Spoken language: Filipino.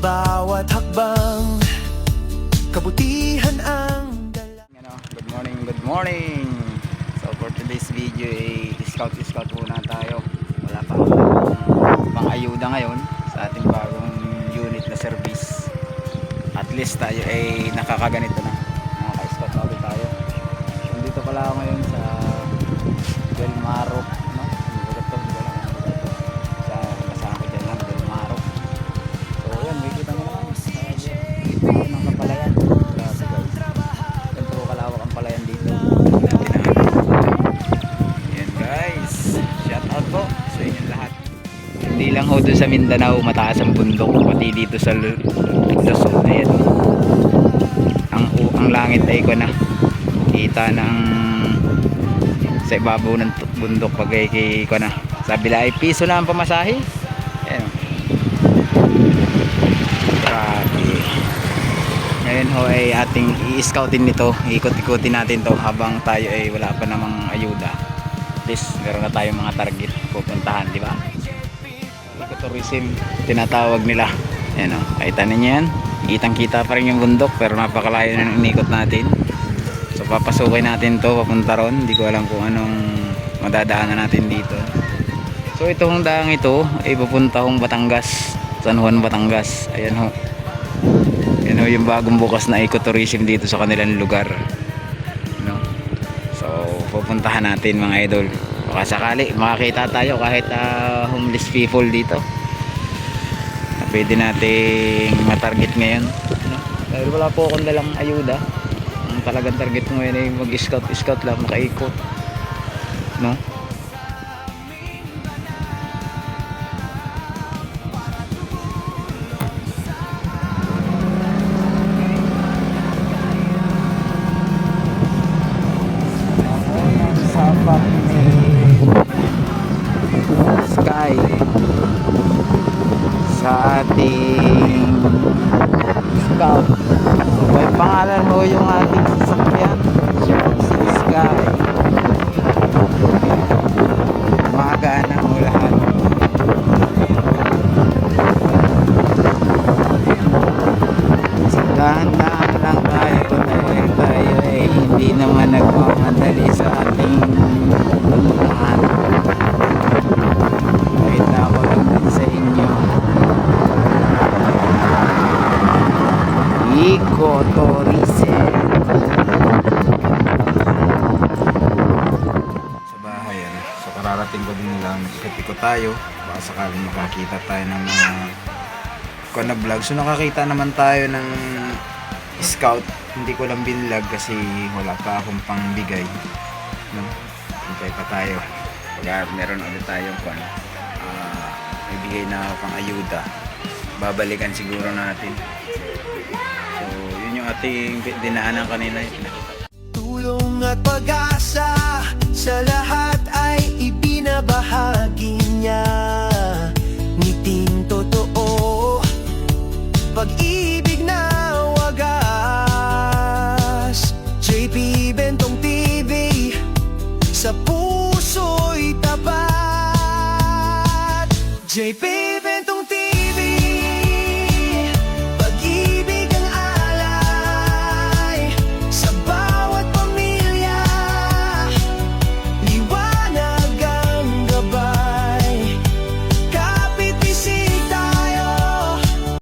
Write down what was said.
bawat hakbang, kabutihan ang dala. Good morning, good morning. So for today's video scout muna tayo. Wala pa akong pang-ayuda ngayon sa ating bagong unit na service. At least tayo ay nakakaganito na, nakaka-scout ulit tayo. So dito pala ako ngayon sa Del Maro, no? Hindi ko lang sa kasama ko dyan lang, Del Maro. So yan, may kita mo naman ng kapalayan. Grabe guys, ganito kalawak ang palayan dito. Yan guys, shout out po sa inyong lahat. Hindi lang ho doon sa Mindanao mataas ang bundok, pati dito sa Luzon na yan. Ang langit ay ko na kita ng sa ibabaw ng bundok pag kay ko na. Sabi la ay piso lang ang pamasahe. Ayan. Grabe. Ngayon ho ay ating i-scoutin nito, ikot-ikotin natin to habang tayo ay wala pa namang ayuda. At least meron na tayong mga target pupuntahan, di ba? Ecotourism tinatawag nila. Ayan o, kahita ninyo yan, kitang kita pa rin yung bundok pero napakalayo na inikot natin. So papasukin natin to papunta ron. Hindi ko alam kung anong madadaanan natin dito. So itong daang ito ay pupunta hong Batangas, San Juan, Batangas. Ayan ho, yan ho yung bagong bukas na ecotourism dito sa kanilang lugar, no? So pupuntahan natin mga idol. Baka sakali makakita tayo kahit homeless people dito na pwede nating matarget ngayon, no? Dahil wala po akong dalang ayuda. Ang talagang target ko ngayon ay mag-scout lang, makaikot, no? Sky sa ating scout. May pangalan ho yung ating sasakyan, Sky. Magana ho lahat. So dahan-dahan lang tayo dahil tayo ay hindi naman nagmamadali sa ating puntahan. Nakita ko lang din sa inyo, ecotourism sa bahay. So kararating ko din lang, ikot tayo baka sakaling makakita tayo ng mga na vlog. So nakakita naman tayo ng scout. Hindi ko lang binlog kasi wala pa akong pangbigay, no? Hintay pa tayo pag meron ulit tayong may bigay na pang ayuda, babalikan siguro natin. So yun yung ating dinaanan kanina. Tulong at pag-asa sa lahat ay ibinabahagi niya. Ngiting